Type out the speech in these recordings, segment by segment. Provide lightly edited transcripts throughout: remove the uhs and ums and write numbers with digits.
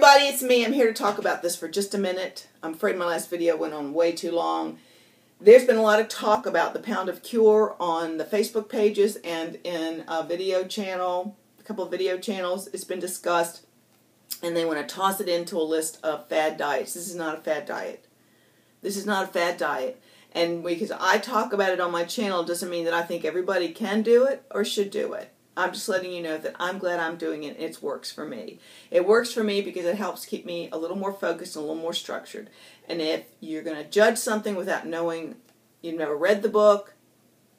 everybody, it's me. I'm here to talk about this for just a minute. I'm afraid my last video went on way too long. There's been a lot of talk about the Pound of Cure on the Facebook pages and in a video channel, a couple of video channels. It's been discussed, and they want to toss it into a list of fad diets. This is not a fad diet. This is not a fad diet. And because I talk about it on my channel doesn't mean that I think everybody can do it or should do it. I'm just letting you know that I'm glad I'm doing it. It works for me. It works for me because it helps keep me a little more focused and a little more structured. And if you're going to judge something without knowing, you've never read the book,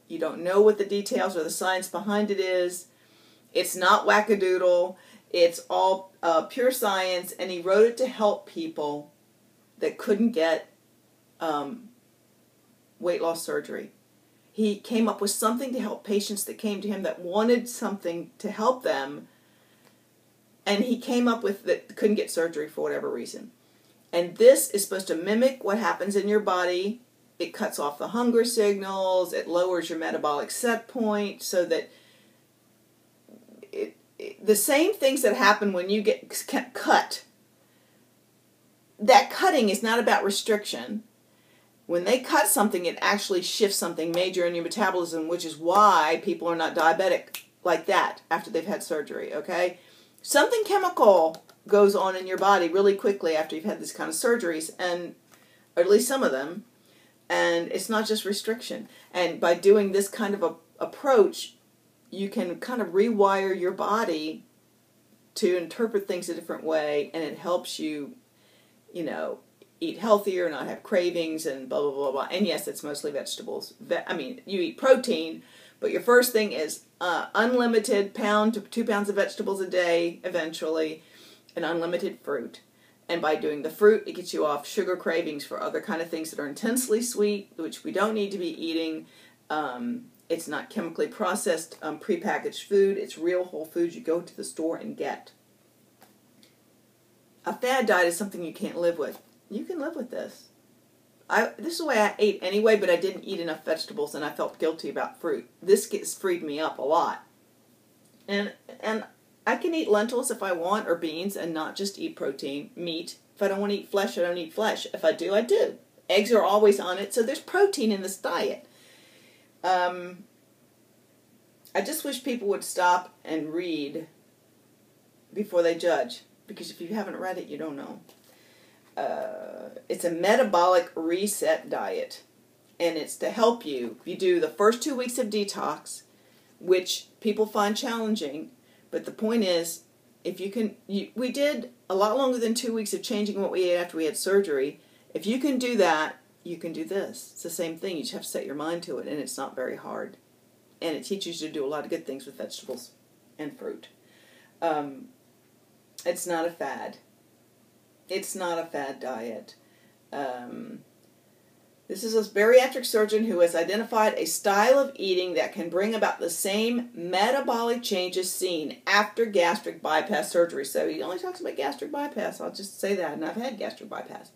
you don't know what the details or the science behind it is, it's not wackadoodle, it's all pure science, and he wrote it to help people that couldn't get weight loss surgery. He came up with something to help patients that came to him that wanted something to help them, and he came up with that couldn't get surgery for whatever reason. And this is supposed to mimic what happens in your body. It cuts off the hunger signals, it lowers your metabolic set point so that the same things that happen when you get cut, that cutting is not about restriction. When they cut something, it actually shifts something major in your metabolism, which is why people are not diabetic like that after they've had surgery, okay? Something chemical goes on in your body really quickly after you've had these kind of surgeries, and or at least some of them, and it's not just restriction. And by doing this kind of a approach, you can kind of rewire your body to interpret things a different way, and it helps you, you know, eat healthier, not have cravings, and blah, blah, blah, blah. And yes, it's mostly vegetables. I mean, you eat protein, but your first thing is unlimited pound to 2 pounds of vegetables a day, eventually, and unlimited fruit. And by doing the fruit, it gets you off sugar cravings for other kind of things that are intensely sweet, which we don't need to be eating. It's not chemically processed, prepackaged food. It's real whole foods you go to the store and get. A fad diet is something you can't live with. You can live with this. This is the way I ate anyway, but I didn't eat enough vegetables, and I felt guilty about fruit. This freed me up a lot. And I can eat lentils if I want, or beans, and not just eat protein, meat. If I don't want to eat flesh, I don't eat flesh. If I do, I do. Eggs are always on it, so there's protein in this diet. I just wish people would stop and read before they judge, because if you haven't read it, you don't know. It's a metabolic reset diet, and it's to help you. You do the first 2 weeks of detox, which people find challenging, but the point is, if you can, we did a lot longer than 2 weeks of changing what we ate after we had surgery. If you can do that, you can do this. It's the same thing. You just have to set your mind to it, and it's not very hard. And it teaches you to do a lot of good things with vegetables and fruit. It's not a fad. It's not a fad diet. This is a bariatric surgeon who has identified a style of eating that can bring about the same metabolic changes seen after gastric bypass surgery. So he only talks about gastric bypass. I'll just say that, and I've had gastric bypass.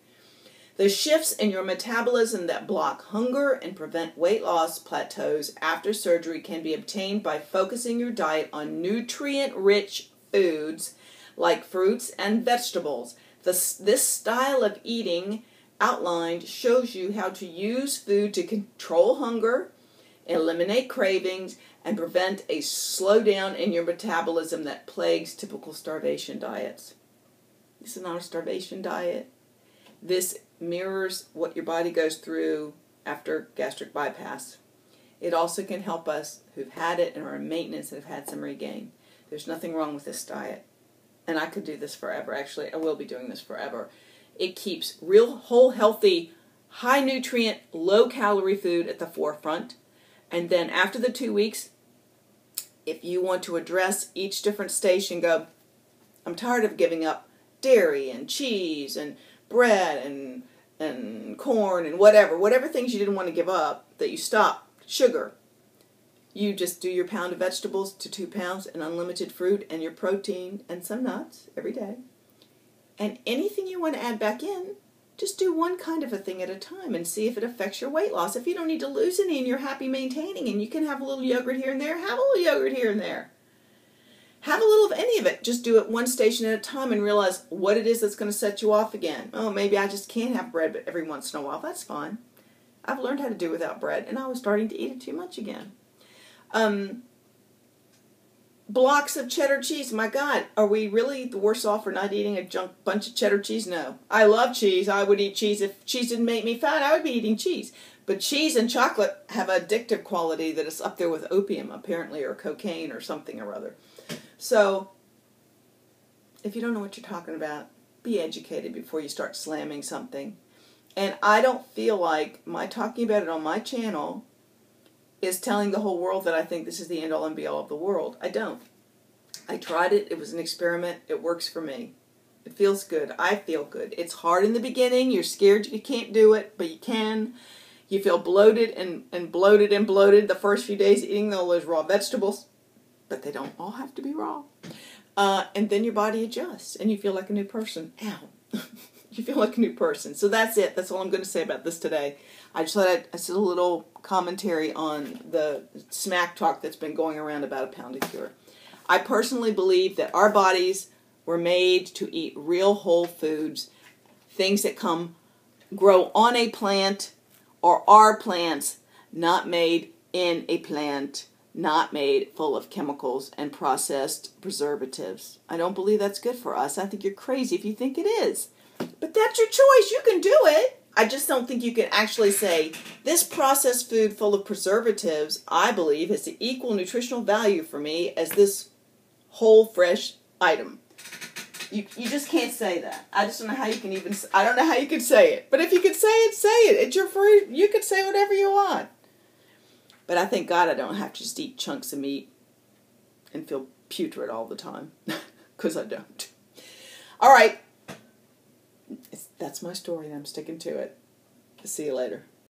The shifts in your metabolism that block hunger and prevent weight loss plateaus after surgery can be obtained by focusing your diet on nutrient-rich foods like fruits and vegetables. This style of eating outlined shows you how to use food to control hunger, eliminate cravings, and prevent a slowdown in your metabolism that plagues typical starvation diets. This is not a starvation diet. This mirrors what your body goes through after gastric bypass. It also can help us who've had it and are in maintenance and have had some regain. There's nothing wrong with this diet. And I could do this forever. Actually, I will be doing this forever. It keeps real, whole, healthy, high-nutrient, low-calorie food at the forefront. And then after the 2 weeks, if you want to address each different station, go, I'm tired of giving up dairy and cheese and bread and corn and whatever things you didn't want to give up, that you stopped, sugar. You just do your pound of vegetables to 2 pounds and unlimited fruit and your protein and some nuts every day. And anything you want to add back in, just do one kind of a thing at a time and see if it affects your weight loss. If you don't need to lose any and you're happy maintaining and you can have a little yogurt here and there, have a little yogurt here and there. have a little of any of it. Just do it one station at a time and realize what it is that's going to set you off again. Oh, maybe I just can't have bread but every once in a while. That's fine. I've learned how to do without bread, and I was starting to eat it too much again. Blocks of cheddar cheese. My God, are we really the worse off for not eating a bunch of cheddar cheese? No. I love cheese. I would eat cheese. If cheese didn't make me fat, I would be eating cheese. But cheese and chocolate have an addictive quality that is up there with opium, apparently, or cocaine or something or other. So, if you don't know what you're talking about, be educated before you start slamming something. And I don't feel like my talking about it on my channel is telling the whole world that I think this is the end-all and be-all of the world. I don't. I tried it. It was an experiment. It works for me. It feels good. I feel good. It's hard in the beginning. You're scared you can't do it, but you can. You feel bloated and bloated and bloated the first few days eating all those raw vegetables, but they don't all have to be raw. And then your body adjusts, and you feel like a new person. Ow. You feel like a new person. So that's it. That's all I'm going to say about this today. I just thought I said a little commentary on the smack talk that's been going around about a pounded cure. I personally believe that our bodies were made to eat real whole foods, things that grow on a plant or are plants, not made in a plant, not made full of chemicals and processed preservatives. I don't believe that's good for us. I think you're crazy if you think it is. But that's your choice. You can do it. I just don't think you can actually say, this processed food full of preservatives, I believe, has the equal nutritional value for me as this whole, fresh item. You just can't say that. I just don't know how you can I don't know how you can say it. But if you can say it, say it. It's your free, you can say whatever you want. But I thank God I don't have to just eat chunks of meat and feel putrid all the time. Because I don't. All right. That's my story, and I'm sticking to it. See you later.